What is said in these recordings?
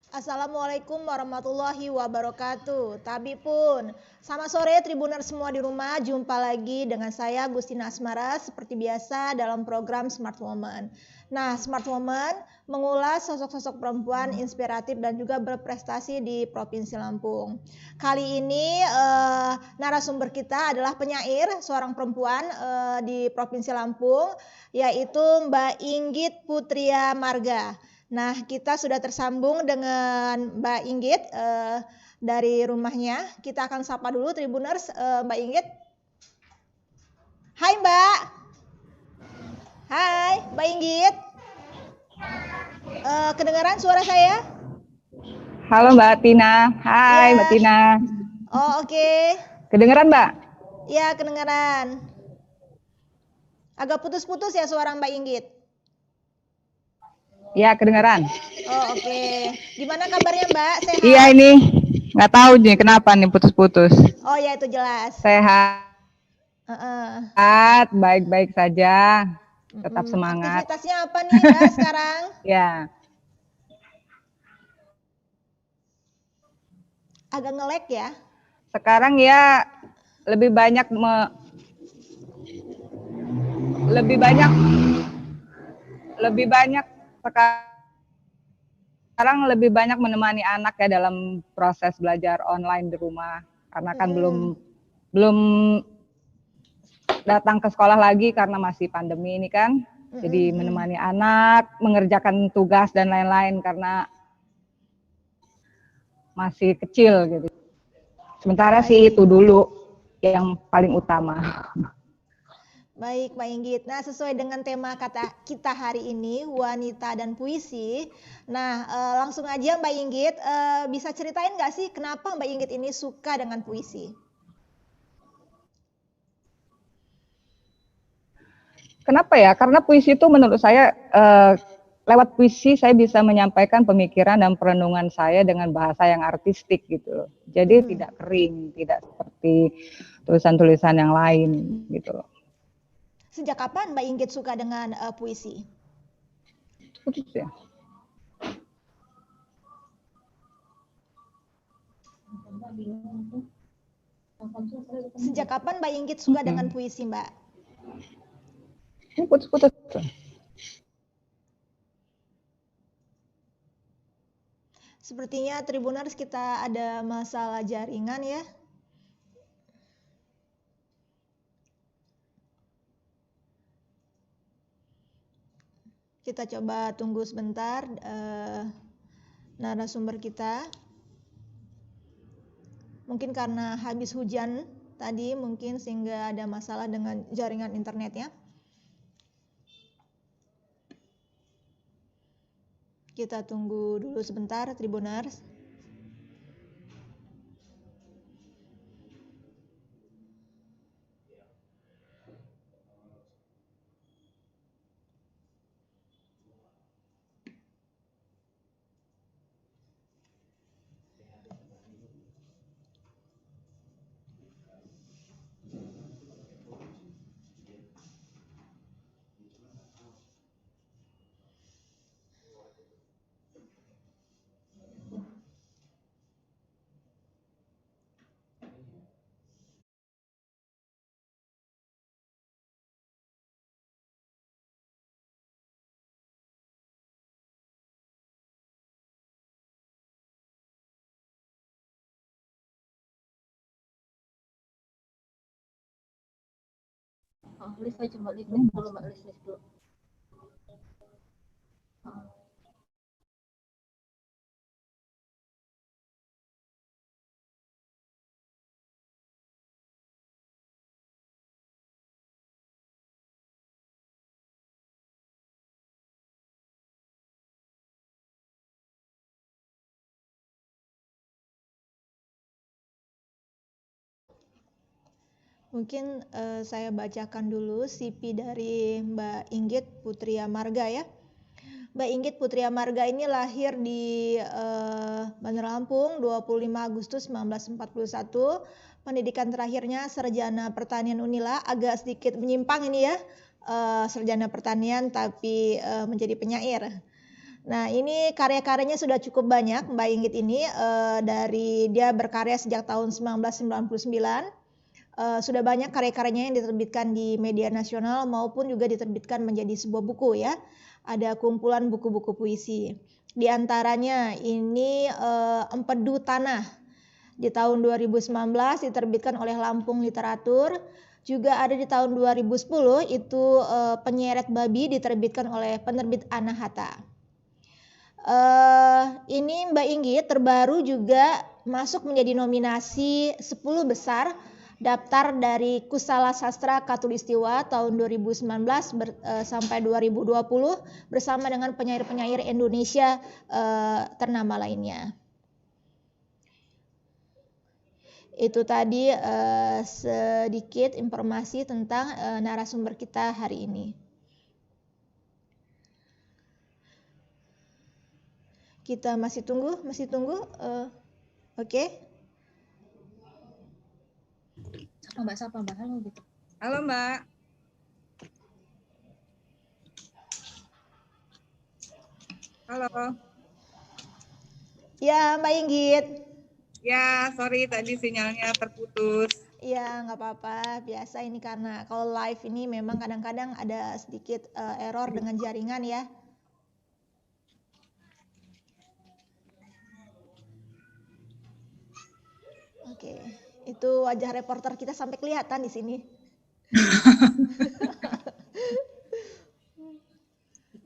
Assalamualaikum warahmatullahi wabarakatuh. Tabi pun. Selamat sore Tribuners semua di rumah. Jumpa lagi dengan saya Gustina Asmara seperti biasa dalam program Smart Woman. Nah, Smart Woman mengulas sosok-sosok perempuan inspiratif dan juga berprestasi di Provinsi Lampung. Kali ini narasumber kita adalah penyair seorang perempuan di Provinsi Lampung, yaitu Mbak Inggit Putria Marga. Nah, kita sudah tersambung dengan Mbak Inggit dari rumahnya. Kita akan sapa dulu Tribuners, Mbak Inggit. Hai Mbak. Hai Mbak Inggit. Kedengaran suara saya? Halo Mbak Tina. Hai Mbak Tina. Oh oke. Kedengeran Mbak? Ya kedengaran. Agak putus-putus ya suara Mbak Inggit. Ya kedengeran. Oh oke. Gimana kabarnya Mbak? Sehat? Iya ini nggak tahu nih kenapa nih putus-putus. Oh ya itu jelas. Sehat. Baik-baik saja. Tetap semangat. Aktivitasnya apa nih Mbak sekarang? Ya. Agak nge-lag ya. Sekarang ya lebih banyak sekarang lebih banyak menemani anak ya dalam proses belajar online di rumah karena kan belum datang ke sekolah lagi karena masih pandemi ini kan. Jadi menemani anak, mengerjakan tugas dan lain-lain karena masih kecil gitu. Sementara sih itu dulu yang paling utama. Baik, Mbak Inggit. Nah, sesuai dengan tema kata kita hari ini, wanita dan puisi. Nah, langsung aja Mbak Inggit, bisa ceritain nggak sih kenapa Mbak Inggit ini suka dengan puisi? Kenapa ya? Karena puisi itu menurut saya, lewat puisi saya bisa menyampaikan pemikiran dan perenungan saya dengan bahasa yang artistik gitu loh. Jadi tidak kering, tidak seperti tulisan-tulisan yang lain gitu loh. Sejak kapan Mbak Inggit suka dengan puisi? Putus ya. Sejak kapan Mbak Inggit suka dengan puisi, Mbak? Putus-putus. Sepertinya Tribuners kita ada masalah jaringan ya. Kita coba tunggu sebentar narasumber kita. Mungkin karena habis hujan tadi mungkin sehingga ada masalah dengan jaringan internetnya. Kita tunggu dulu sebentar Tribuners. List saya coba list dulu Mbak, list dulu. Mungkin saya bacakan dulu CV dari Mbak Inggit Putria Marga ya. Mbak Inggit Putria Marga ini lahir di Bandar Lampung 25 Agustus 1941. Pendidikan terakhirnya sarjana pertanian Unila, agak sedikit menyimpang ini ya. Sarjana pertanian tapi menjadi penyair. Nah, ini karya-karyanya sudah cukup banyak, Mbak Inggit ini dari dia berkarya sejak tahun 1999. Sudah banyak karya-karyanya yang diterbitkan di media nasional maupun juga diterbitkan menjadi sebuah buku ya. Ada kumpulan buku-buku puisi. Di antaranya ini Empedu Tanah di tahun 2019 diterbitkan oleh Lampung Literatur. Juga ada di tahun 2010 itu Penyeret Babi diterbitkan oleh penerbit Anahata. Ini Mbak Inggit terbaru juga masuk menjadi nominasi 10 besar daftar dari Kusala Sastra Katulistiwa tahun 2019 sampai 2020 bersama dengan penyair-penyair Indonesia ternama lainnya. Itu tadi sedikit informasi tentang narasumber kita hari ini. Kita masih tunggu. Oke. Sapa Mbak, halo gitu. Halo Mbak. Halo. Ya Mbak Inggit. Ya, sorry tadi sinyalnya terputus. Ya nggak apa-apa, biasa ini karena kalau live ini memang kadang-kadang ada sedikit error dengan jaringan ya. Oke, itu wajah reporter kita sampai kelihatan di sini.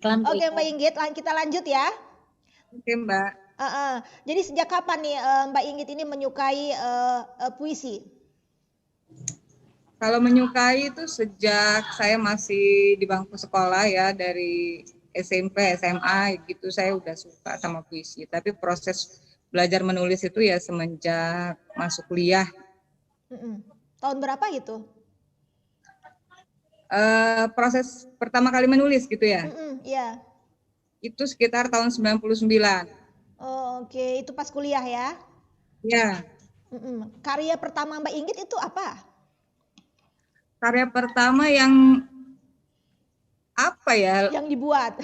Oke Mbak Inggit, kita lanjut ya. Oke Mbak. Jadi sejak kapan nih Mbak Inggit ini menyukai puisi? Kalau menyukai itu sejak saya masih di bangku sekolah ya, dari SMP, SMA gitu saya udah suka sama puisi. Tapi proses belajar menulis itu ya semenjak masuk kuliah. Tahun berapa gitu? Proses pertama kali menulis gitu ya? Iya. Itu sekitar tahun 99. Oh, oke, itu pas kuliah ya? Iya. Karya pertama Mbak Inggit itu apa? Karya pertama yang apa ya? Yang dibuat.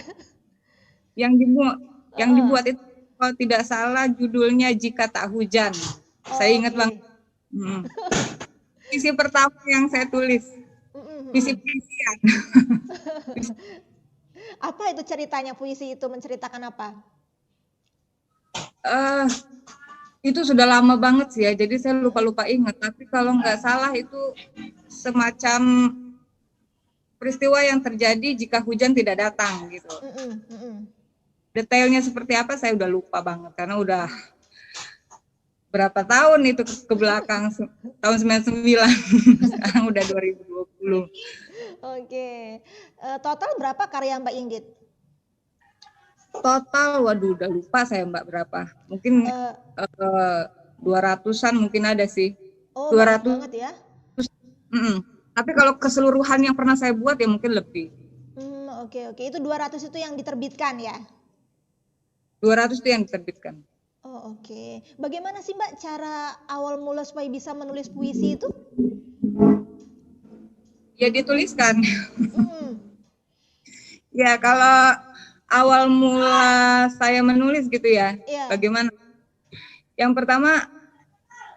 Yang dibuat itu kalau tidak salah judulnya Jika Tak Hujan. Saya ingat banget. Puisi pertama yang saya tulis. Puisi-puisian. Apa itu ceritanya, puisi itu menceritakan apa? Itu sudah lama banget sih ya, jadi saya lupa ingat. Tapi kalau nggak salah itu semacam peristiwa yang terjadi jika hujan tidak datang gitu. Detailnya seperti apa saya udah lupa banget karena udah berapa tahun itu ke belakang, tahun 99, sekarang udah 2020. Oke. Total berapa karya Mbak Inggit? Total, waduh udah lupa saya Mbak berapa. Mungkin 200-an mungkin ada sih. Oh, 200 banget ya. Tapi kalau keseluruhan yang pernah saya buat ya mungkin lebih. Oke. Itu 200 itu yang diterbitkan ya? 200 itu yang diterbitkan. Oh, oke. Bagaimana sih Mbak cara awal mula supaya bisa menulis puisi itu? Ya dituliskan. Ya kalau awal mula saya menulis gitu ya, bagaimana? Yang pertama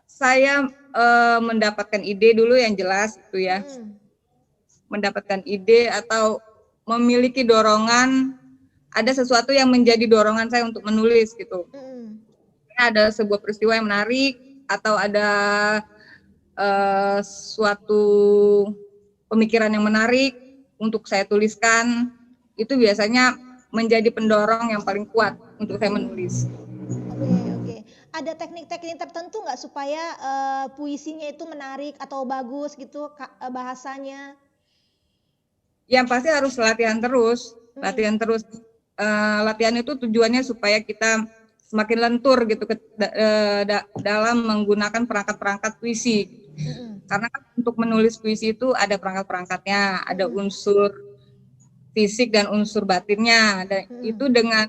saya mendapatkan ide dulu yang jelas itu ya. Mendapatkan ide atau memiliki dorongan, ada sesuatu yang menjadi dorongan saya untuk menulis gitu. Ada sebuah peristiwa yang menarik atau ada suatu pemikiran yang menarik untuk saya tuliskan, itu biasanya menjadi pendorong yang paling kuat untuk saya menulis. Oke. Ada teknik-teknik tertentu nggak supaya puisinya itu menarik atau bagus gitu bahasanya? Yang pasti harus latihan terus. Latihan itu tujuannya supaya kita semakin lentur gitu dalam menggunakan perangkat-perangkat puisi. Karena untuk menulis puisi itu ada perangkat-perangkatnya, ada unsur fisik dan unsur batinnya. Dan itu dengan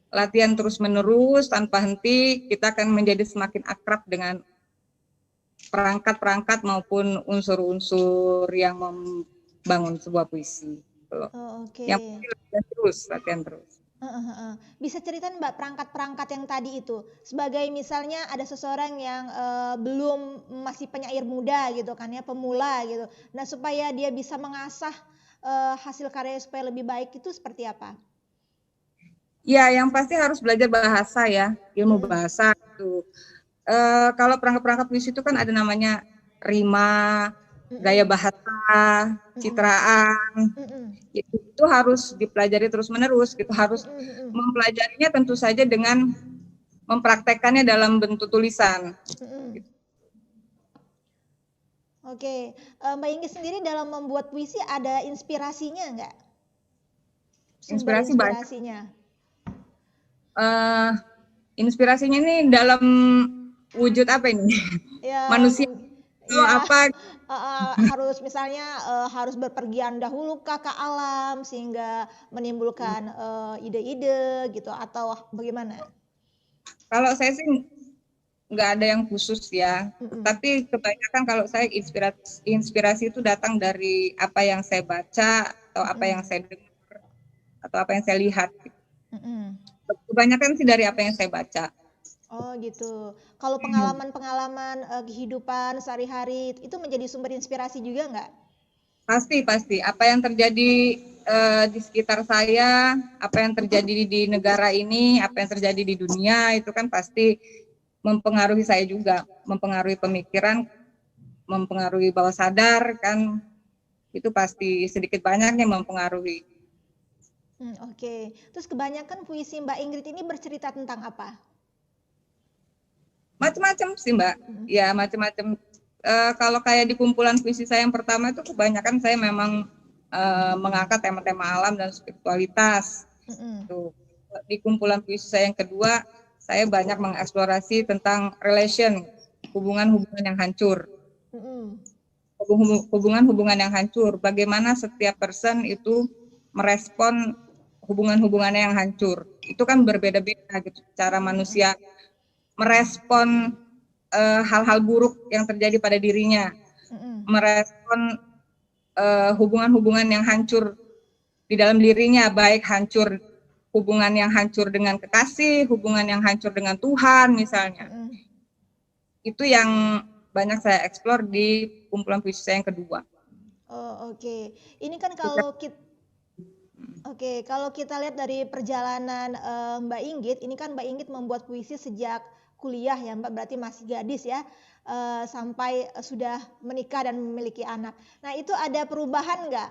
latihan terus-menerus tanpa henti, kita akan menjadi semakin akrab dengan perangkat-perangkat maupun unsur-unsur yang membangun sebuah puisi. Yang latihan terus. Bisa ceritain Mbak perangkat-perangkat yang tadi itu, sebagai misalnya ada seseorang yang belum masih penyair muda gitu kan ya, pemula gitu. Nah supaya dia bisa mengasah hasil karya supaya lebih baik itu seperti apa? Ya, yang pasti harus belajar bahasa ya, ilmu Mm-mm, bahasa itu. Kalau perangkat-perangkat puisi itu kan ada namanya rima, gaya mm-mm, bahasa, mm-mm, citraan. mm-mm, Itu harus dipelajari terus-menerus gitu. Harus mm-mm, mm-mm, mempelajarinya tentu saja dengan mempraktekkannya dalam bentuk tulisan. mm-mm. Oke, Mbak Inggit sendiri dalam membuat puisi ada inspirasinya nggak? Sumber Inspirasi banyak. inspirasinya? Eh, Inspirasinya ini dalam wujud apa ini? Ya, Manusia atau ya apa? harus misalnya harus berpergian dahulu ke alam sehingga menimbulkan ide-ide gitu atau bagaimana? Kalau saya sih nggak ada yang khusus ya. Mm-mm, Tapi kebanyakan kalau saya inspirasi itu datang dari apa yang saya baca atau apa yang mm-mm, saya dengar atau apa yang saya lihat. mm-mm. Kebanyakan sih dari apa yang saya baca. Oh gitu. Kalau pengalaman-pengalaman kehidupan sehari-hari itu menjadi sumber inspirasi juga nggak? Pasti. Apa yang terjadi di sekitar saya, apa yang terjadi di negara ini, apa yang terjadi di dunia, itu kan pasti mempengaruhi saya juga, mempengaruhi pemikiran, mempengaruhi bawah sadar, kan itu pasti sedikit banyaknya mempengaruhi. Oke. Terus kebanyakan puisi Mbak Ingrid ini bercerita tentang apa? Macam-macam sih Mbak, Mm-mm, ya macam-macam. Kalau kayak di kumpulan puisi saya yang pertama itu kebanyakan saya memang mengangkat tema-tema alam dan spiritualitas. mm-mm, Tuh. Di kumpulan puisi saya yang kedua, saya banyak mengeksplorasi tentang relation, hubungan-hubungan yang hancur. mm-mm, Hubungan-hubungan yang hancur, bagaimana setiap person itu merespon hubungan-hubungannya yang hancur. Itu kan berbeda-beda gitu, cara mm-mm, manusia merespon hal-hal buruk yang terjadi pada dirinya, mm-mm. merespon hubungan-hubungan yang hancur di dalam dirinya, baik hancur hubungan yang hancur dengan kekasih, hubungan yang hancur dengan Tuhan misalnya. Mm-mm. Itu yang banyak saya eksplor di kumpulan puisi saya yang kedua. Oh, oke. Ini kan kalau kita lihat dari perjalanan Mbak Inggit, ini kan Mbak Inggit membuat puisi sejak kuliah ya, Mbak berarti masih gadis ya, sampai sudah menikah dan memiliki anak. Nah, itu ada perubahan nggak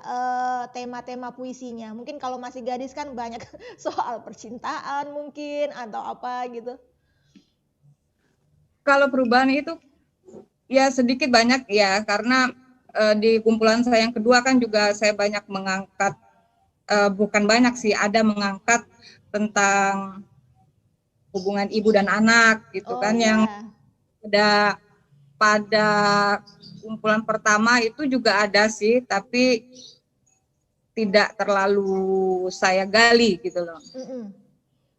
tema-tema puisinya? Mungkin kalau masih gadis kan banyak soal percintaan mungkin atau apa gitu. Kalau perubahan itu ya sedikit banyak ya, karena di kumpulan saya yang kedua kan juga saya banyak mengangkat, bukan banyak sih, ada mengangkat tentang hubungan ibu dan anak gitu Oh kan, yang iya. pada kumpulan pertama itu juga ada sih, tapi tidak terlalu saya gali gitu loh. Mm-mm.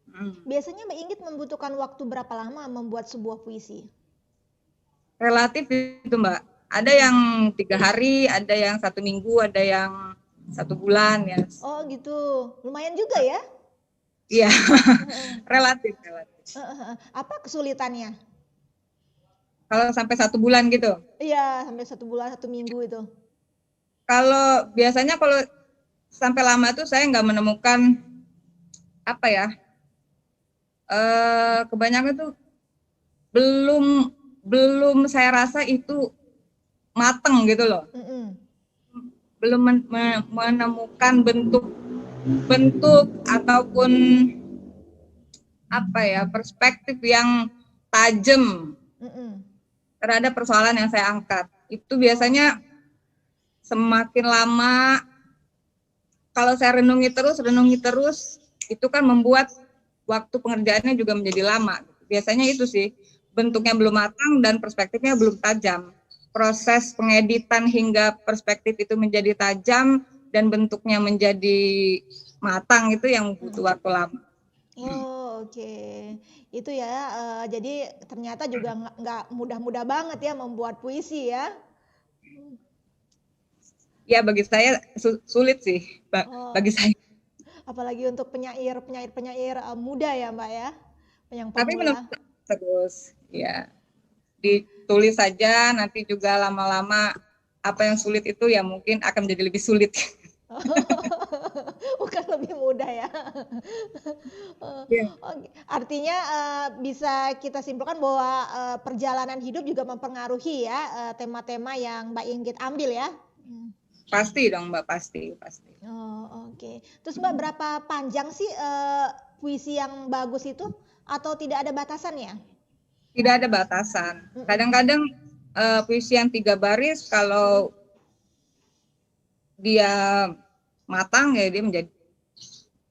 Hmm. Biasanya Mbak Inggit membutuhkan waktu berapa lama membuat sebuah puisi? Relatif itu Mbak, ada Mm-mm. yang 3 hari, ada yang 1 minggu, ada yang 1 bulan ya. Oh gitu, lumayan juga ya. Iya, Heeh. relatif. Apa kesulitannya? Kalau sampai 1 bulan gitu. Iya, sampai 1 bulan, 1 minggu itu. Kalau biasanya kalau sampai lama tuh saya nggak menemukan apa ya. Kebanyakan tuh belum belum saya rasa itu mateng gitu loh. Mm-mm. Belum menemukan bentuk ataupun apa ya, perspektif yang tajam Mm-mm. terhadap persoalan yang saya angkat. Itu Oh, biasanya semakin lama, kalau saya renungi terus, itu kan membuat waktu pengerjaannya juga menjadi lama. Biasanya itu sih, bentuknya belum matang dan perspektifnya belum tajam. Proses pengeditan hingga perspektif itu menjadi tajam dan bentuknya menjadi matang itu yang butuh waktu lama. oh, oke. Itu ya. Jadi ternyata juga nggak mudah-mudah banget ya membuat puisi ya. Ya bagi saya sulit sih, Oh, bagi saya. Apalagi untuk penyair muda ya Mbak ya, yang Tapi pemula. menulis terus, ya ditulis saja. Nanti juga lama-lama apa yang sulit itu ya mungkin akan menjadi lebih sulit. Bukan lebih mudah ya. Ya, Oke. Artinya bisa kita simpulkan bahwa perjalanan hidup juga mempengaruhi ya tema-tema yang Mbak Inggit ambil ya. pasti dong Mbak, pasti. Oh, oke. Terus Mbak, berapa panjang sih puisi yang bagus itu, atau tidak ada batasannya? Tidak ada batasan. Kadang-kadang puisi yang 3 baris kalau dia matang ya dia menjadi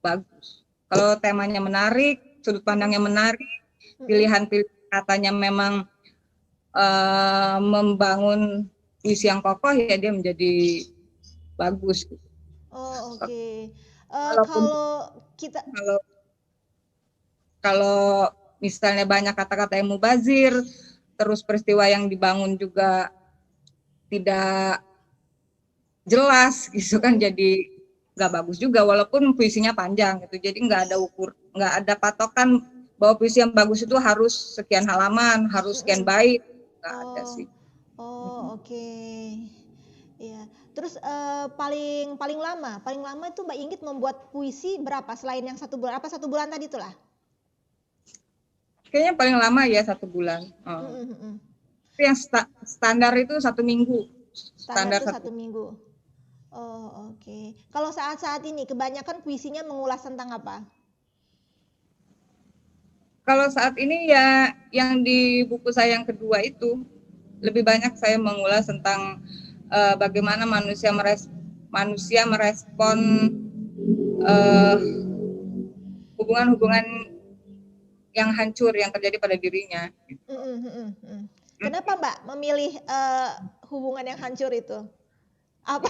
bagus. Kalau temanya menarik, sudut pandangnya menarik, pilihan-pilihan katanya memang membangun puisi yang kokoh ya dia menjadi bagus. Oh, oke. Walaupun kalau misalnya banyak kata-kata yang mubazir, terus peristiwa yang dibangun juga tidak jelas gitu kan, jadi nggak bagus juga walaupun puisinya panjang gitu. Jadi nggak ada patokan bahwa puisi yang bagus itu harus sekian halaman, harus sekian bait, nggak ada sih. Oh, oke. Iya. Terus paling lama itu Mbak Inggit membuat puisi berapa selain yang 1 bulan? Apa 1 bulan tadi itulah? Kayaknya paling lama ya 1 bulan. Tapi yang standar itu 1 minggu. Standar itu 1 minggu. Oh, oke. Kalau saat ini kebanyakan puisinya mengulas tentang apa? Kalau saat ini ya yang di buku saya yang kedua itu lebih banyak saya mengulas tentang bagaimana manusia merespon hubungan-hubungan yang hancur yang terjadi pada dirinya. Kenapa Mbak memilih hubungan yang hancur itu? Apa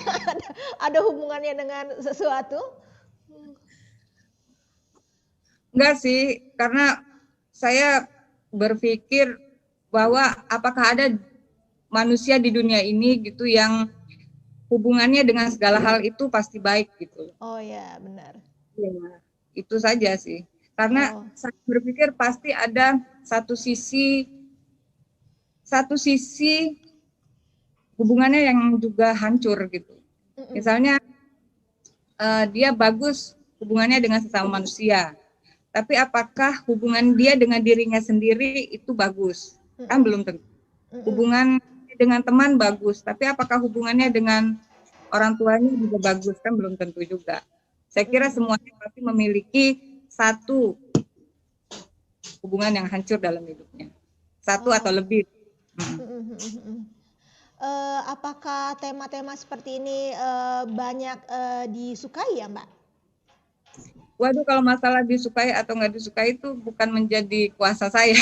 ada hubungannya dengan sesuatu? Enggak sih, karena saya berpikir bahwa apakah ada manusia di dunia ini gitu yang hubungannya dengan segala hal itu pasti baik gitu. Oh ya, benar. Ya, itu saja sih. Karena saya berpikir pasti ada satu sisi hubungannya yang juga hancur gitu. Misalnya dia bagus hubungannya dengan sesama manusia, tapi apakah hubungan dia dengan dirinya sendiri itu bagus? Kan belum tentu. Hubungan dengan teman bagus, tapi apakah hubungannya dengan orang tuanya juga bagus? Kan belum tentu juga. Saya kira semuanya pasti memiliki satu hubungan yang hancur dalam hidupnya. Satu atau lebih. Apakah tema-tema seperti ini banyak disukai ya Mbak? Waduh, kalau masalah disukai atau nggak disukai itu bukan menjadi kuasa saya.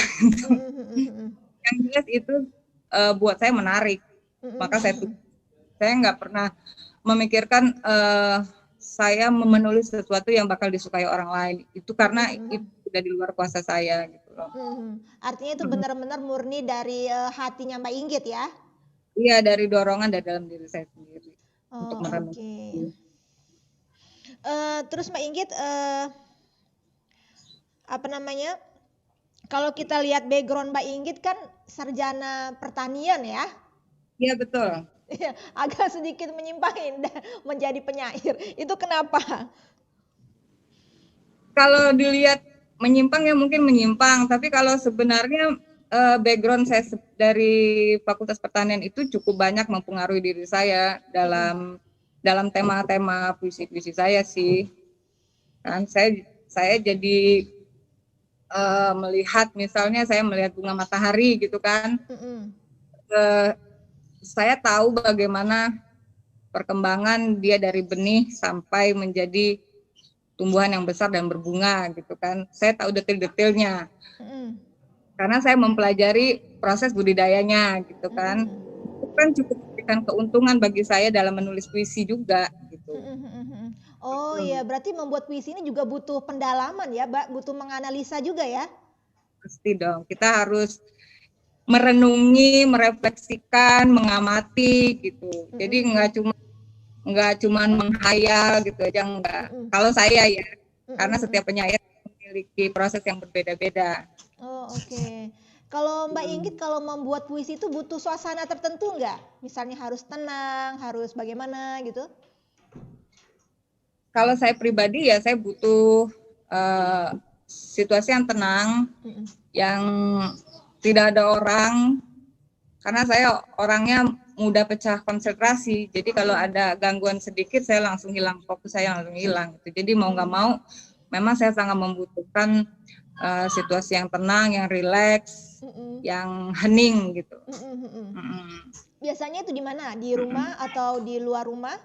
Yang jelas itu buat saya menarik. Maka saya nggak pernah memikirkan saya menulis sesuatu yang bakal disukai orang lain. Itu karena itu sudah di luar kuasa saya gitu loh. Artinya itu benar-benar murni dari hatinya Mbak Inggit ya? Iya, dari dorongan dari dalam diri saya sendiri untuk merenung. Terus Mbak Inggit, kalau kita lihat background Mbak Inggit kan sarjana pertanian ya? Iya, betul. Agak sedikit menyimpang menjadi penyair. Itu kenapa? Kalau dilihat menyimpang ya mungkin menyimpang, tapi kalau sebenarnya background saya dari Fakultas Pertanian itu cukup banyak mempengaruhi diri saya dalam tema-tema puisi-puisi saya sih. Kan saya jadi melihat, misalnya saya melihat bunga matahari gitu kan. Saya tahu bagaimana perkembangan dia dari benih sampai menjadi tumbuhan yang besar dan berbunga gitu kan. Saya tahu detail-detailnya. Karena saya mempelajari proses budidayanya gitu kan. Itu kan cukup memberikan keuntungan bagi saya dalam menulis puisi juga gitu. Oh iya, berarti membuat puisi ini juga butuh pendalaman ya, Mbak, butuh menganalisa juga ya? Pasti dong, kita harus merenungi, merefleksikan, mengamati gitu. Jadi nggak cuma nggak cuman menghayal gitu aja, enggak. Kalau saya ya, karena setiap penyair memiliki proses yang berbeda-beda. Oh, oke. Kalau Mbak Inggit kalau membuat puisi itu butuh suasana tertentu nggak? Misalnya harus tenang, harus bagaimana gitu? Kalau saya pribadi ya saya butuh situasi yang tenang, yang tidak ada orang, karena saya orangnya mudah pecah konsentrasi. Jadi kalau ada gangguan sedikit saya langsung hilang, fokus saya langsung hilang. Jadi mau nggak mau, memang saya sangat membutuhkan situasi yang tenang, yang rileks, yang hening gitu. Biasanya itu di mana? Di rumah atau di luar rumah?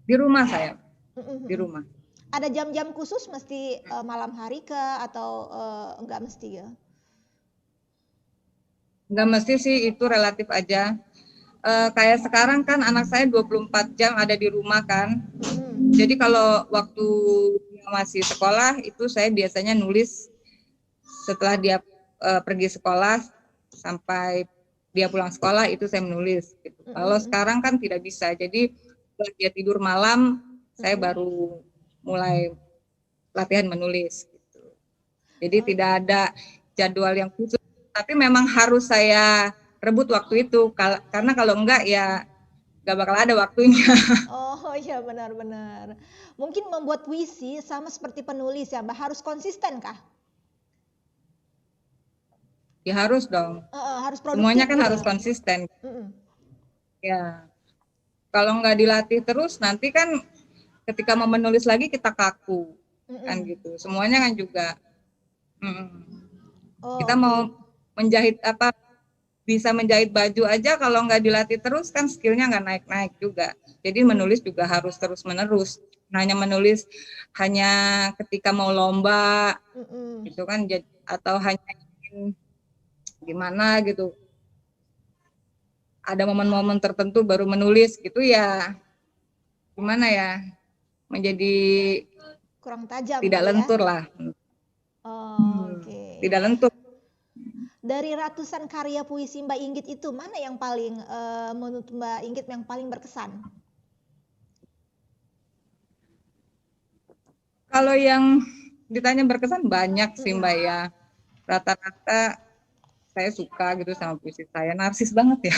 Di rumah saya, di rumah. Ada jam-jam khusus mesti malam hari kah atau enggak mesti ya? Enggak mesti sih, itu relatif aja. Kayak sekarang kan anak saya 24 jam ada di rumah kan. Jadi kalau waktu dia masih sekolah itu saya biasanya nulis setelah dia pergi sekolah sampai dia pulang sekolah itu saya menulis. Gitu. Kalau sekarang kan tidak bisa. Jadi setelah dia tidur malam saya baru mulai latihan menulis. Gitu. Jadi tidak ada jadwal yang khusus. Tapi memang harus saya rebut waktu itu, karena kalau enggak ya nggak bakal ada waktunya. Oh iya benar-benar. Mungkin membuat puisi sama seperti penulis ya Mbak, harus konsisten kah? Ya harus dong. Harus produktif. Semuanya kan gitu. harus konsisten. Ya, kalau nggak dilatih terus nanti kan ketika mau menulis lagi kita kaku, kan gitu. Semuanya kan juga. Kita mau menjahit bisa menjahit baju aja kalau nggak dilatih terus kan skillnya nggak naik-naik juga. Jadi menulis juga harus terus-menerus. Hanya menulis hanya ketika mau lomba gitu kan, atau hanya gimana gitu. Ada momen-momen tertentu baru menulis gitu ya. Gimana ya? Menjadi kurang tajam. Tidak lentur ya? lah. Oke. Tidak lentur. Dari ratusan karya puisi Mbak Inggit itu mana yang paling menurut Mbak Inggit yang paling berkesan? Kalau yang ditanya berkesan banyak sih Mbak ya. Rata-rata saya suka gitu sama puisi saya. Narsis banget ya.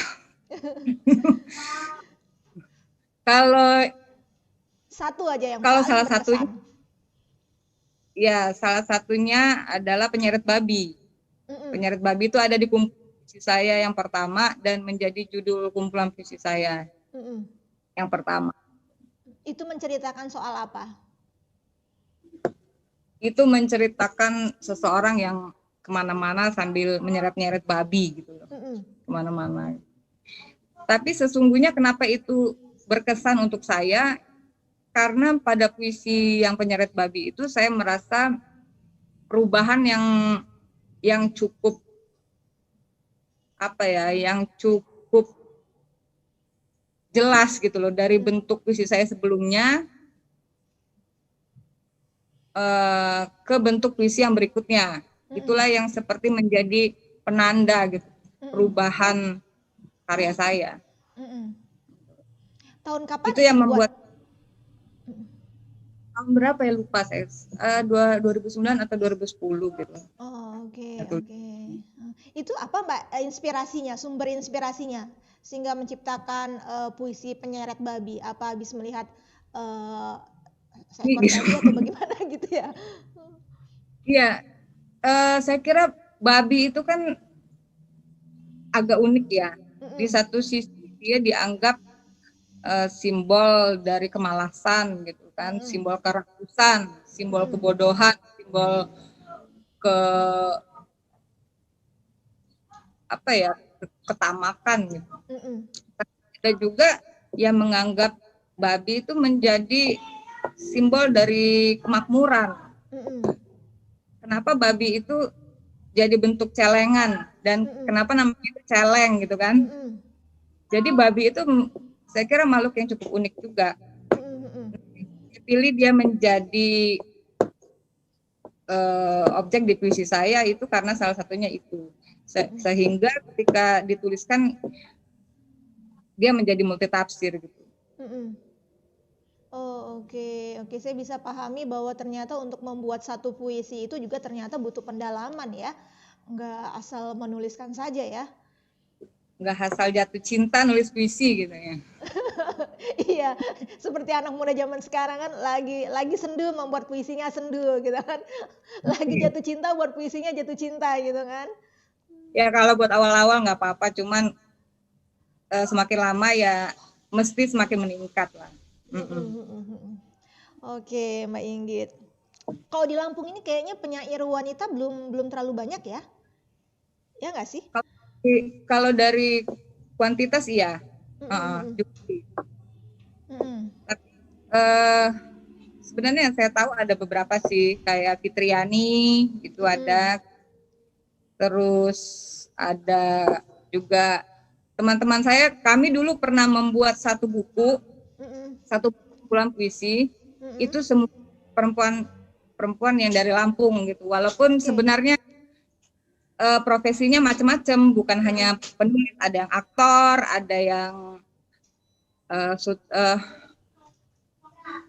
Kalau satu aja yang kalau paling salah berkesan. satunya ya salah satunya adalah Penyeret Babi. Penyeret Babi itu ada di kumpulan puisi saya yang pertama dan menjadi judul kumpulan puisi saya yang pertama. Itu menceritakan soal apa? Itu menceritakan seseorang yang kemana-mana sambil menyeret-nyeret babi gitu loh, kemana-mana. Tapi sesungguhnya kenapa itu berkesan untuk saya? Karena pada puisi yang Penyeret Babi itu saya merasa perubahan yang cukup yang cukup jelas gitu loh dari bentuk puisi saya sebelumnya ke bentuk puisi yang berikutnya. Itulah yang seperti menjadi penanda gitu perubahan karya saya. Tahun kapan itu yang membuat tahun berapa ya lupa saya, 2009 atau 2010 gitu. Oke. Itu apa Mbak inspirasinya, sumber inspirasinya sehingga menciptakan puisi Penyeret Babi? Apa habis melihat seekor babi atau bagaimana gitu ya? Iya, saya kira babi itu kan agak unik ya. Di satu sisi dia dianggap simbol dari kemalasan gitu kan, simbol kerakusan, simbol kebodohan, simbol ketamakan gitu. Ada juga yang menganggap babi itu menjadi simbol dari kemakmuran. Kenapa babi itu jadi bentuk celengan dan kenapa namanya itu celeng gitu kan? Jadi babi itu saya kira makhluk yang cukup unik juga. Dipilih dia menjadi objek di puisi saya itu karena salah satunya itu. Sehingga ketika dituliskan dia menjadi multitafsir gitu. Mm-mm. Oh, oke. Oke, saya bisa pahami bahwa ternyata untuk membuat satu puisi itu juga ternyata butuh pendalaman ya. Nggak asal menuliskan saja ya. Nggak asal jatuh cinta nulis puisi gitu ya. Iya, seperti anak muda zaman sekarang kan lagi sendu membuat puisinya sendu gitu kan. Lagi jatuh cinta buat puisinya jatuh cinta gitu kan. Ya kalau buat awal-awal nggak apa-apa, cuman semakin lama ya mesti semakin meningkat lah. Oke, Mbak Inggit. Kalau di Lampung ini kayaknya penyair wanita belum terlalu banyak ya? Ya nggak sih? Kalau dari kuantitas iya. Sebenarnya yang saya tahu ada beberapa sih, kayak Fitriani itu ada, terus ada juga teman-teman saya, kami dulu pernah membuat satu buku, satu kumpulan puisi, itu semua perempuan yang dari Lampung gitu, walaupun sebenarnya profesinya macam-macam, bukan hanya penulis, ada yang aktor, ada yang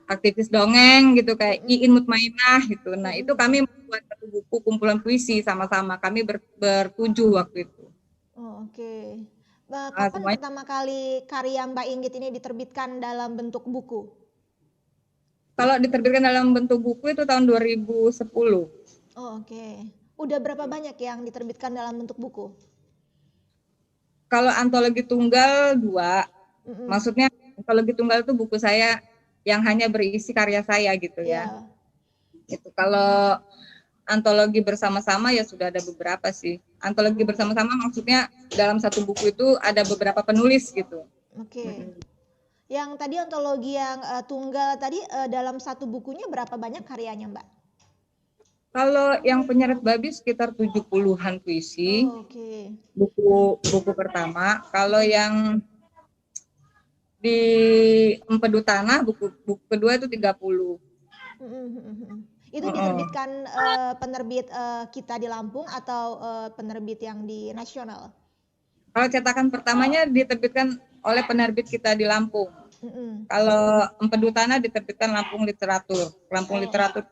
aktivis dongeng gitu kayak Iin Mutmainah gitu. Nah, itu kami membuat satu buku kumpulan puisi sama-sama. Kami bertujuh waktu itu. Oh, oke. Kapan pertama kali karya Mbak Inggit ini diterbitkan dalam bentuk buku? Kalau diterbitkan dalam bentuk buku itu tahun 2010. Oh, oke. Udah berapa banyak yang diterbitkan dalam bentuk buku? Kalau antologi tunggal 2. Maksudnya antologi tunggal itu buku saya yang hanya berisi karya saya gitu ya. Itu kalau antologi bersama-sama ya sudah ada beberapa sih. Antologi bersama-sama maksudnya dalam satu buku itu ada beberapa penulis gitu. Oke. Yang tadi antologi yang tunggal tadi dalam satu bukunya berapa banyak karyanya, Mbak? Kalau yang Penyeret Babi sekitar 70-an puisi. Oke. Buku pertama. Kalau yang di Empedu Tanah buku kedua itu 30. Itu diterbitkan penerbit kita di Lampung atau penerbit yang di nasional? Kalau cetakan pertamanya diterbitkan oleh penerbit kita di Lampung. Kalau Empedu Tanah diterbitkan Lampung Literatur. Lampung Literatur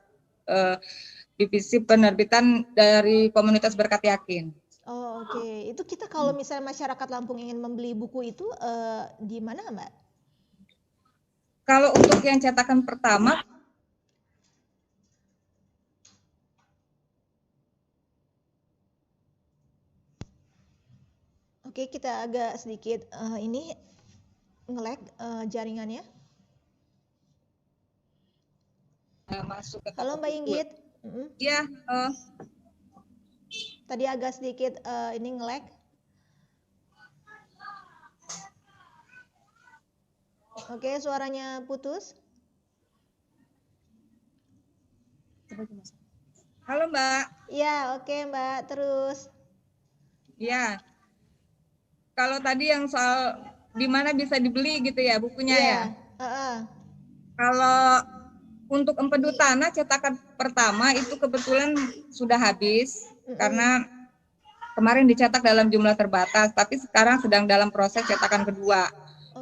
divisi penerbitan dari Komunitas Berkat Yakin. Oh, oke. Itu kita kalau misalnya masyarakat Lampung ingin membeli buku itu di mana, Mbak? Kalau untuk yang cetakan pertama, oke, kita agak sedikit ini nge-lag jaringannya. Masuk ke Halo Mbak Inggit. Iya. Tadi agak sedikit ini nge-lag. Oke, suaranya putus. Halo Mbak. Ya, oke Mbak, terus. Ya. Kalau tadi yang soal di mana bisa dibeli gitu ya bukunya ya. Kalau untuk Empedu Tanah cetakan pertama itu kebetulan sudah habis karena kemarin dicetak dalam jumlah terbatas, tapi sekarang sedang dalam proses cetakan kedua.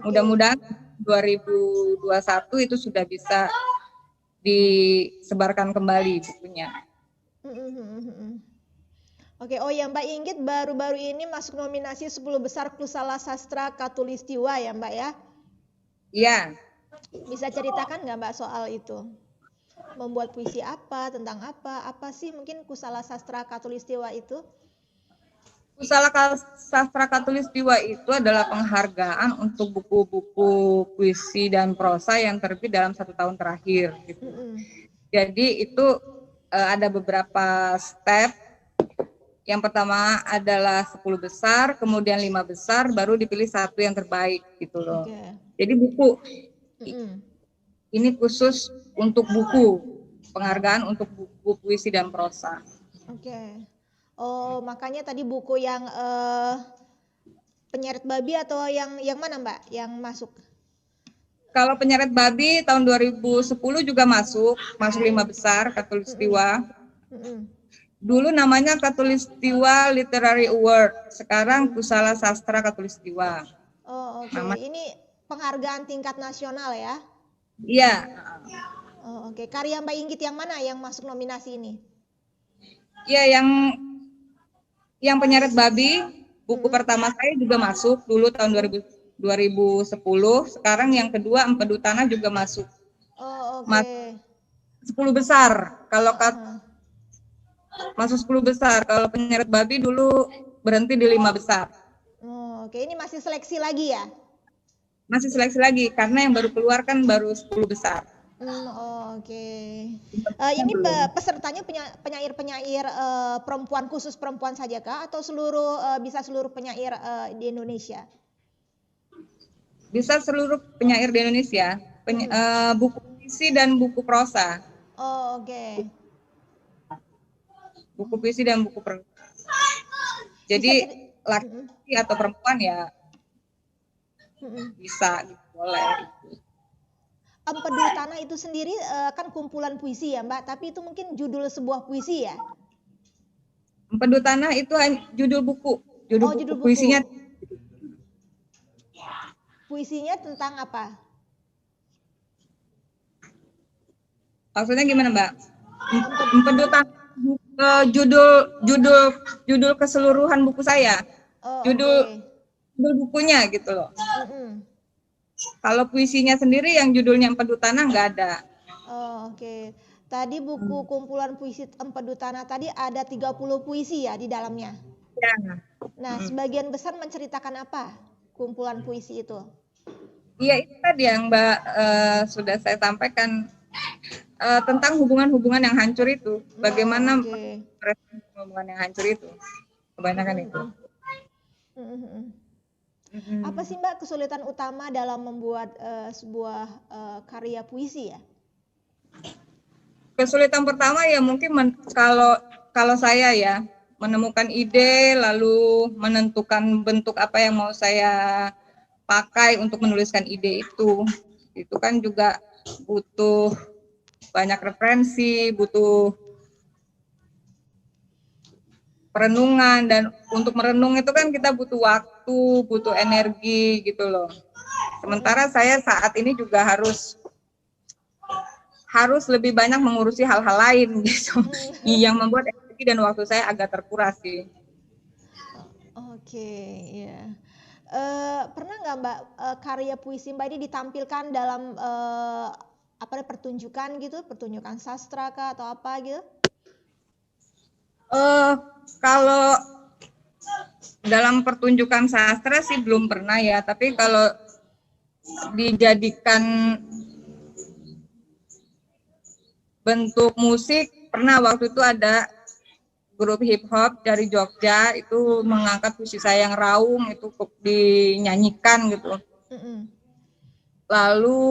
Mudah-mudahan 2021 itu sudah bisa disebarkan kembali bukunya. Oke, oh ya Mbak Inggit baru-baru ini masuk nominasi 10 besar Kusala Sastra Katulistiwa ya Mbak ya? Iya. Bisa ceritakan nggak Mbak soal itu? Membuat puisi apa, tentang apa? Apa sih mungkin Kusala Sastra Katulistiwa itu? Kusala Sastra Katulistiwa itu adalah penghargaan untuk buku-buku puisi dan prosa yang terbit dalam 1 tahun terakhir. Gitu. Jadi itu ada beberapa step. Yang pertama adalah 10 besar, kemudian 5 besar, baru dipilih 1 yang terbaik gitu loh. Jadi buku ini khusus untuk buku, penghargaan untuk buku puisi dan prosa. Oh, makanya tadi buku yang Penyeret Babi atau yang mana Mbak yang masuk? Kalau Penyeret Babi tahun 2010 juga masuk 5 besar Katulistiwa. Dulu namanya Katulistiwa Literary Award, sekarang Kusala Sastra Katulistiwa. Oh, Oke, Nama ini penghargaan tingkat nasional ya. iya. Oh, oke, karya Mbak Inggit yang mana yang masuk nominasi ini? Iya, yang penyeret babi, buku Mm-mm. pertama saya juga masuk dulu tahun 2010. Sekarang yang kedua Empedu Tanah juga masuk. Oh, Mas oke. 10 besar. Kalau Heeh. masuk 10 besar, kalau penyeret babi dulu berhenti di 5 besar. Oh, oke, ini masih seleksi lagi ya? Masih seleksi lagi karena yang baru keluar kan baru 10 besar. Oh, oke. Yang Ini belum. pesertanya penyair-penyair perempuan, khusus perempuan saja kah? Atau bisa seluruh penyair di Indonesia? Bisa seluruh penyair di Indonesia, buku puisi dan buku prosa. Oh, oke. Buku puisi dan buku prosa. Bisa Jadi ceri- laki atau perempuan ya Mm-mm. bisa, gitu, boleh. Empedu Tanah itu sendiri kan kumpulan puisi ya Mbak, tapi itu mungkin judul sebuah puisi ya? Empedu Tanah itu judul buku, Oh, judul buku. puisinya. Puisinya tentang apa? Maksudnya gimana, Mbak? Empedu Tanah judul keseluruhan buku saya. Oh, Judul bukunya gitu loh. Mm-mm. Kalau puisinya sendiri yang judulnya Empedu Tanah nggak ada. Oh, oke. Tadi buku kumpulan puisi Empedu Tanah tadi ada 30 puisi ya di dalamnya. Ya. Nah, sebagian besar menceritakan apa kumpulan puisi itu? Iya, itu tadi yang Mbak sudah saya sampaikan tentang hubungan-hubungan yang hancur itu. Bagaimana Oke. hubungan yang hancur itu. Kebanyakan itu. Apa sih Mbak kesulitan utama dalam membuat sebuah karya puisi ya? Kesulitan pertama ya mungkin kalau saya ya menemukan ide lalu menentukan bentuk apa yang mau saya pakai untuk menuliskan ide itu kan juga butuh banyak referensi, butuh perenungan, dan untuk merenung itu kan kita butuh waktu, butuh energi gitu loh. Sementara saya saat ini juga harus lebih banyak mengurusi hal-hal lain gitu, yang membuat energi dan waktu saya agak terkuras sih. Oke, ya. Pernah nggak Mbak karya puisi Mbak ini ditampilkan dalam pertunjukan gitu, pertunjukan sastra kah atau apa gitu? Kalau dalam pertunjukan sastra sih belum pernah ya, tapi kalau dijadikan bentuk musik pernah. Waktu itu ada grup hip hop dari Jogja itu mengangkat puisi saya yang raung itu dinyanyikan gitu. Lalu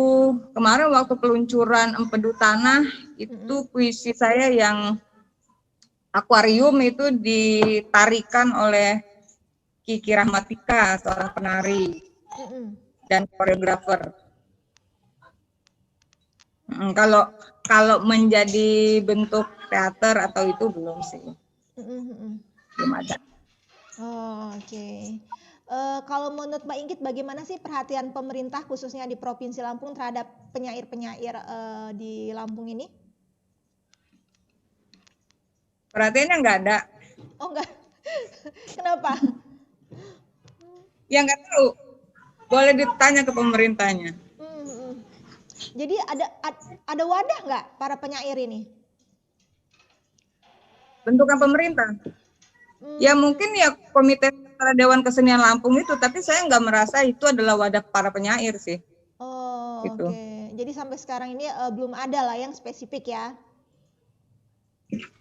kemarin waktu peluncuran Empedu Tanah itu puisi saya yang akuarium itu ditarikan oleh Kiki Rahmatika, seorang penari dan koreografer. Kalau menjadi bentuk teater atau itu belum sih, belum ada. Oh, oke. Kalau menurut Mbak Inggit, bagaimana sih perhatian pemerintah khususnya di Provinsi Lampung terhadap penyair-penyair di Lampung ini? Perhatiannya nggak ada. Oh enggak, kenapa? Ya nggak tahu, boleh ditanya ke pemerintahnya. Jadi ada wadah nggak para penyair ini? Bentukan pemerintah? Ya mungkin ya Komite Dewan Kesenian Lampung itu, tapi saya nggak merasa itu adalah wadah para penyair sih. Oh, gitu. Oke. Jadi sampai sekarang ini belum ada lah yang spesifik ya?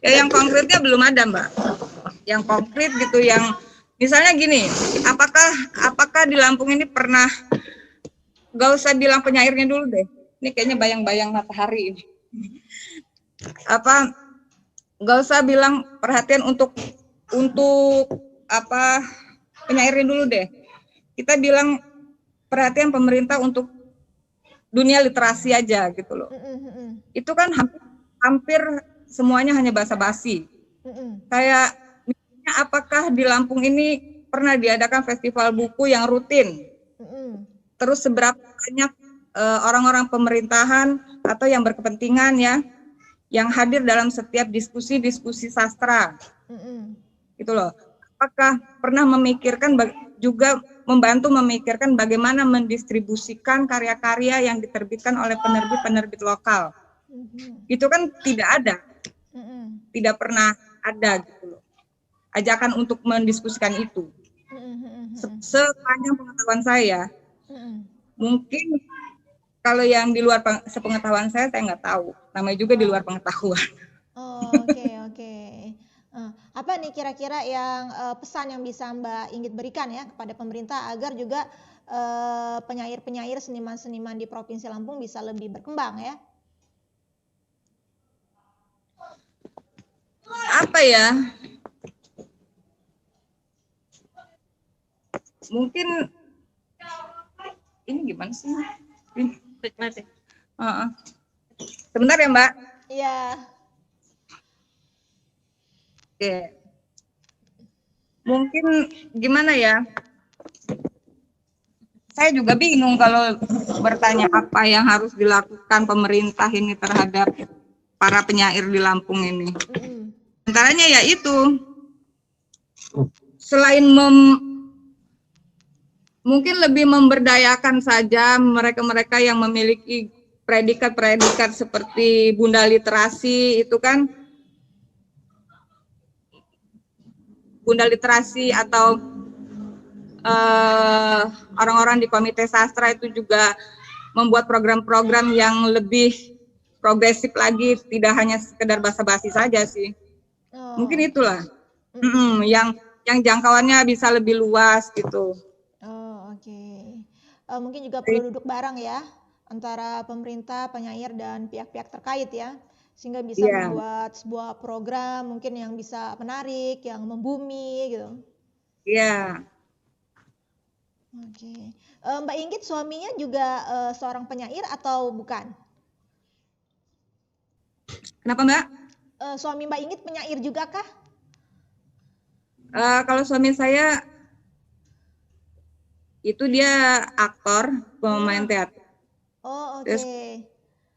Ya yang konkretnya belum ada, Mbak. Yang konkret gitu, yang misalnya gini, apakah di Lampung ini pernah, nggak usah bilang penyairnya dulu deh. Ini kayaknya bayang-bayang matahari ini. Nggak usah bilang perhatian untuk penyairnya dulu deh. Kita bilang perhatian pemerintah untuk dunia literasi aja gitu loh. Itu kan hampir semuanya hanya basa-basi. Kayak misalnya apakah di Lampung ini pernah diadakan festival buku yang rutin? Terus seberapa banyak orang-orang pemerintahan atau yang berkepentingan ya, yang hadir dalam setiap diskusi-diskusi sastra, gitu loh. Apakah pernah memikirkan juga membantu memikirkan bagaimana mendistribusikan karya-karya yang diterbitkan oleh penerbit-penerbit lokal? Itu kan tidak ada, tidak pernah ada gitu loh. Ajakan untuk mendiskusikan itu. Sepanjang pengetahuan saya, mungkin kalau yang di luar sepengetahuan saya nggak tahu. Namanya juga di luar pengetahuan. Oh, oke. Apa nih kira-kira yang pesan yang bisa Mbak Inggit berikan ya kepada pemerintah agar juga penyair-penyair, seniman-seniman di Provinsi Lampung bisa lebih berkembang ya? Apa ya? Mungkin ini gimana sih? Sebentar ya Mbak. Iya. Oke. Mungkin gimana ya? Saya juga bingung kalau bertanya apa yang harus dilakukan pemerintah ini terhadap para penyair di Lampung ini. Antaranya ya itu, selain mungkin lebih memberdayakan saja mereka-mereka yang memiliki predikat-predikat seperti Bunda Literasi, itu kan Bunda Literasi atau orang-orang di Komite Sastra itu juga membuat program-program yang lebih progresif lagi, tidak hanya sekedar basa-basi saja sih. Mungkin itulah yang jangkauannya bisa lebih luas gitu. Oke. Mungkin juga perlu duduk bareng ya antara pemerintah, penyair dan pihak-pihak terkait ya, sehingga bisa membuat sebuah program mungkin yang bisa menarik, yang membumi gitu. Iya. Oke. Mbak Inggit suaminya juga seorang penyair atau bukan? Kenapa Mbak? Suami Mbak Inggit penyair juga kah? Kalau suami saya itu dia aktor, pemain teater. Oh, oke. Terus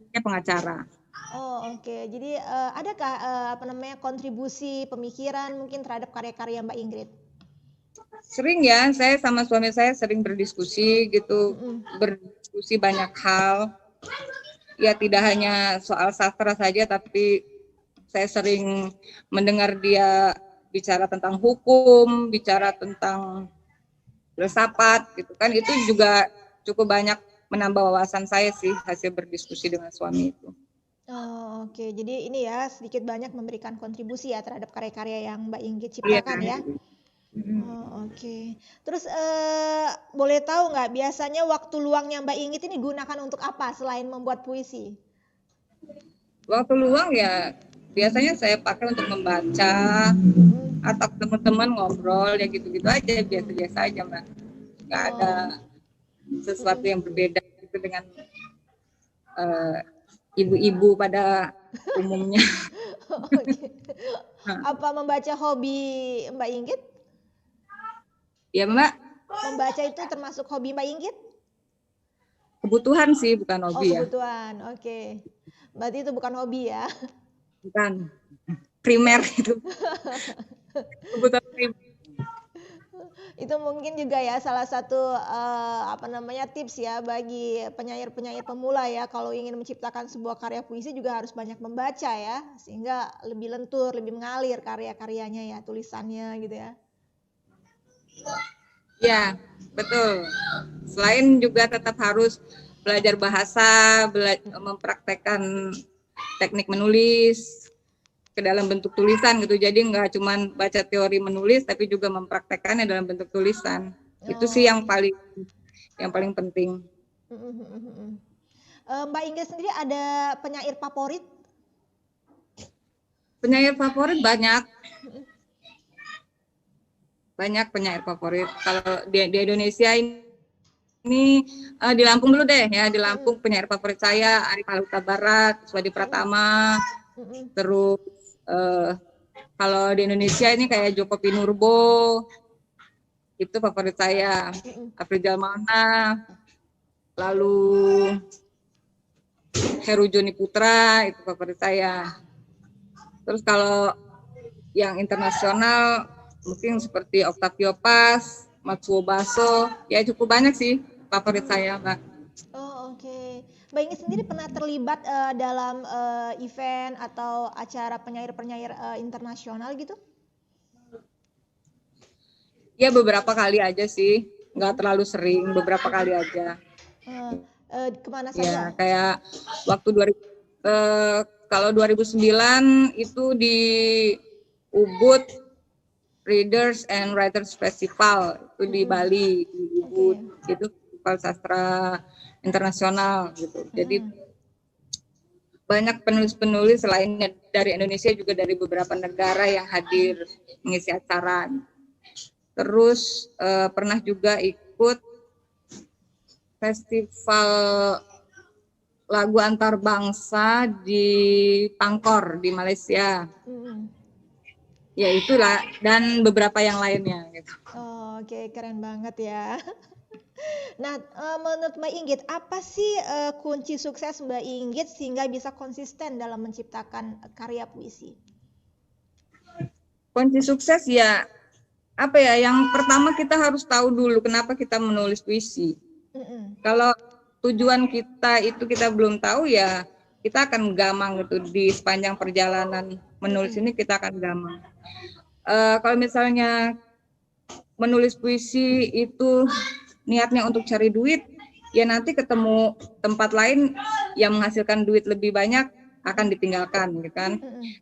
dia pengacara. Oh, oke. Jadi adakah kontribusi pemikiran mungkin terhadap karya-karya Mbak Inggit? Sering ya, saya sama suami saya sering berdiskusi gitu, berdiskusi banyak hal. Ya tidak hanya soal sastra saja, tapi saya sering mendengar dia bicara tentang hukum, bicara tentang filsafat gitu kan, itu juga cukup banyak menambah wawasan saya sih hasil berdiskusi dengan suami itu. Oh, oke. Jadi ini ya sedikit banyak memberikan kontribusi ya terhadap karya-karya yang Mbak Inggit ciptakan ya. Oh, oke. Terus boleh tahu nggak biasanya waktu luangnya Mbak Inggit ini gunakan untuk apa selain membuat puisi? Waktu luang ya biasanya saya pakai untuk membaca atau teman-teman ngobrol ya gitu-gitu aja, biasa-biasa aja Mbak. Nggak ada sesuatu yang berbeda gitu dengan ibu-ibu pada umumnya. Oke. Apa membaca hobi Mbak Inggit? Ya Mbak. Membaca itu termasuk hobi Mbak Inggit? Kebutuhan sih, bukan hobi ya. Oh, kebutuhan. Oke. Berarti itu bukan hobi ya? Bukan. Primer itu. Kebutuhan primer. Itu mungkin juga ya salah satu tips ya bagi penyair-penyair pemula ya, kalau ingin menciptakan sebuah karya puisi juga harus banyak membaca ya, sehingga lebih lentur, lebih mengalir karya-karyanya ya, tulisannya gitu ya. Ya, betul. Selain juga tetap harus belajar bahasa, mempraktekkan teknik menulis ke dalam bentuk tulisan gitu. Jadi nggak cuma baca teori menulis, tapi juga mempraktekkannya dalam bentuk tulisan. Itu sih yang paling penting. Mbak Inggit sendiri ada penyair favorit? Penyair favorit banyak. Banyak penyair favorit. Kalau di Indonesia ini di Lampung dulu deh ya. Di Lampung penyair favorit saya Arif Haluta Barat, Swadi Pratama. Terus kalau di Indonesia ini kayak Joko Pinurbo, itu favorit saya. Mm-mm. Afrizal Mauna, lalu Heru Joni Putra itu favorit saya. Terus kalau yang internasional mungkin seperti Octavio Paz, Matsuo Baso, ya cukup banyak sih favorit saya, Mbak. Oh, oke. Mbak Inggit sendiri pernah terlibat dalam event atau acara penyair-penyair internasional gitu? Ya beberapa kali aja sih, nggak terlalu sering, beberapa kali aja. Kemana Ya saja? kayak waktu kalau 2009 itu di Ubud Readers and Writers Festival itu di Mm-mm. Bali, di Ubud, Oke. itu festival sastra internasional gitu. Jadi Mm-mm. banyak penulis-penulis selain dari Indonesia juga dari beberapa negara yang hadir mengisi acara. Terus pernah juga ikut festival lagu antar bangsa di Pangkor di Malaysia. Mm-mm. Ya itulah, dan beberapa yang lainnya gitu. Oh, oke, keren banget ya. Nah, menurut Mbak Inggit, apa sih kunci sukses Mbak Inggit sehingga bisa konsisten dalam menciptakan karya puisi? Kunci sukses ya apa ya, yang pertama kita harus tahu dulu kenapa kita menulis puisi. Mm-mm. Kalau tujuan kita itu kita belum tahu, ya kita akan gamang gitu di sepanjang perjalanan menulis ini, kita akan gamang. Kalau misalnya menulis puisi itu niatnya untuk cari duit, ya nanti ketemu tempat lain yang menghasilkan duit lebih banyak, akan ditinggalkan gitu kan.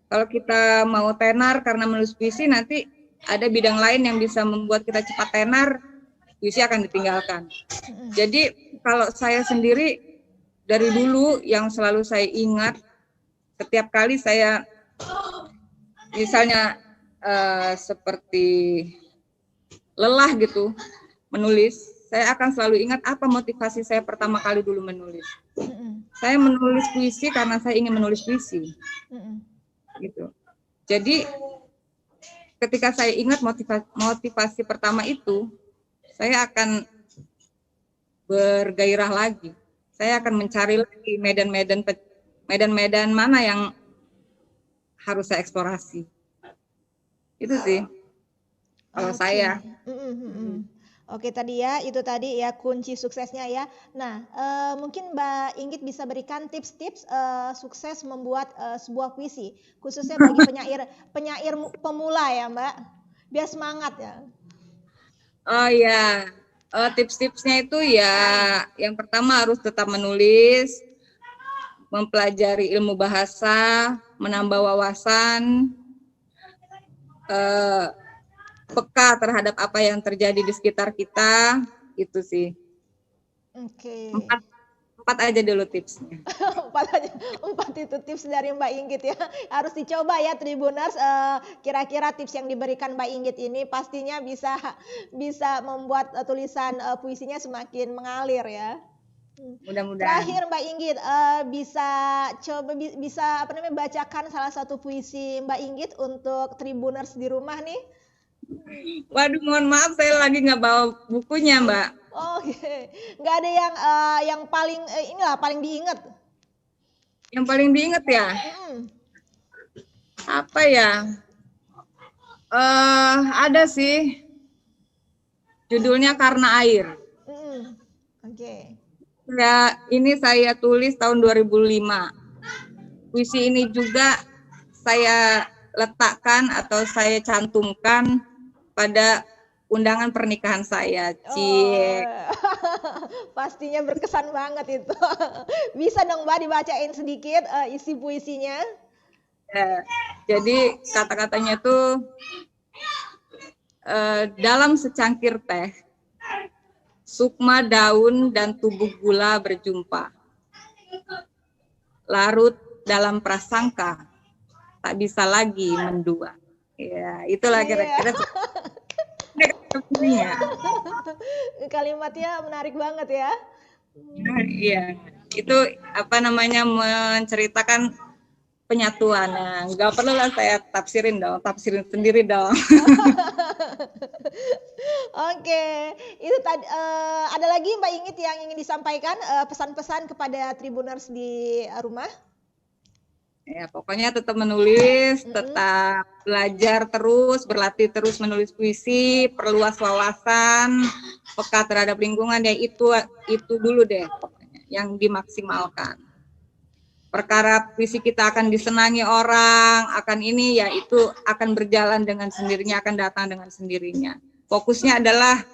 Kalau kita mau tenar karena menulis puisi, nanti ada bidang lain yang bisa membuat kita cepat tenar, puisi akan ditinggalkan. Jadi kalau saya sendiri dari dulu yang selalu saya ingat, setiap kali saya misalnya seperti lelah gitu menulis, saya akan selalu ingat apa motivasi saya pertama kali dulu menulis. Saya menulis puisi karena saya ingin menulis puisi, gitu. Jadi ketika saya ingat motivasi pertama itu, saya akan bergairah lagi. Saya akan mencari lagi medan-medan mana yang harus saya eksplorasi. Itu sih kalau saya. Oke, tadi ya, itu tadi ya kunci suksesnya ya. Nah, mungkin Mbak Inggit bisa berikan tips-tips sukses membuat sebuah puisi, khususnya bagi penyair pemula ya Mbak, biar semangat ya. Oh ya, tips-tipsnya itu ya, yang pertama harus tetap menulis, mempelajari ilmu bahasa, menambah wawasan, peka terhadap apa yang terjadi di sekitar kita, itu sih. Oke. Empat aja dulu tipsnya. Empat itu tips dari Mbak Inggit ya. Harus dicoba ya Tribuners. Kira-kira tips yang diberikan Mbak Inggit ini pastinya bisa membuat tulisan puisinya semakin mengalir ya. Mudah-mudahan. Terakhir Mbak Inggit, bisa bacakan salah satu puisi Mbak Inggit untuk Tribuners di rumah nih. Waduh, mohon maaf saya lagi nggak bawa bukunya, Mbak. Oke, nggak ada yang paling paling diingat. Yang paling diingat ya? Apa ya? Ada sih. Judulnya Karena Air. Oke. Ya, ini saya tulis tahun 2005. Puisi ini juga saya letakkan atau saya cantumkan pada undangan pernikahan saya. Cie. Pastinya berkesan banget itu. Bisa dong Mbak dibacain sedikit isi puisinya? Ya, jadi kata-katanya tuh dalam secangkir teh, sukma daun dan tubuh gula berjumpa. Larut dalam prasangka, tak bisa lagi mendua. Ya, itulah kira-kira. Kalimatnya menarik banget ya. Iya, itu menceritakan penyatuan. Nggak perlu lah saya tafsirin sendiri dong. Oke, itu tadi ada lagi Mbak Inggit yang ingin disampaikan pesan-pesan kepada Tribuners di rumah? Ya, pokoknya tetap menulis, Mm-mm. tetap belajar terus, berlatih terus menulis puisi, perluas wawasan, peka terhadap lingkungan, ya itu dulu deh pokoknya yang dimaksimalkan. Perkara puisi kita akan disenangi orang, akan ini ya itu akan berjalan dengan sendirinya, akan datang dengan sendirinya. Fokusnya adalah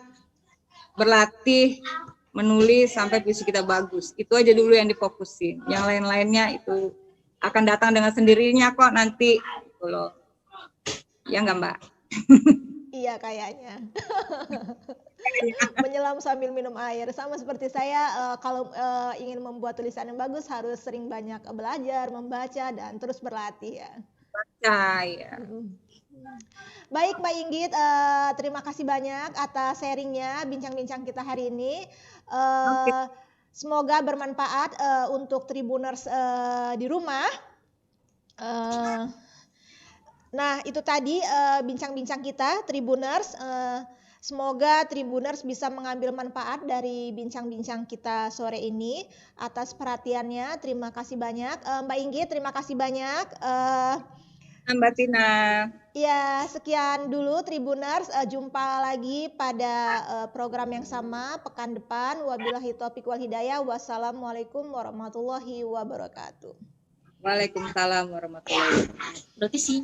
berlatih, menulis sampai puisi kita bagus. Itu aja dulu yang difokusin. Yang lain-lainnya itu akan datang dengan sendirinya kok nanti, gitu loh. Ya nggak Mbak? Iya kayaknya. Menyelam sambil minum air. Sama seperti saya, kalau ingin membuat tulisan yang bagus harus sering banyak belajar, membaca, dan terus berlatih ya. Percaya. Baik Mbak Inggit, terima kasih banyak atas sharingnya, bincang-bincang kita hari ini. Semoga bermanfaat untuk Tribuners di rumah. Nah, itu tadi bincang-bincang kita Tribuners. Semoga Tribuners bisa mengambil manfaat dari bincang-bincang kita sore ini. Atas perhatiannya, terima kasih banyak. Mbak Inggit, terima kasih banyak. Mbak Tina. Ya, sekian dulu Tribuners. Jumpa lagi pada program yang sama pekan depan. Wabillahi taufiq wal hidayah. Wassalamualaikum warahmatullahi wabarakatuh. Waalaikumsalam warahmatullahi wabarakatuh. Berarti sih.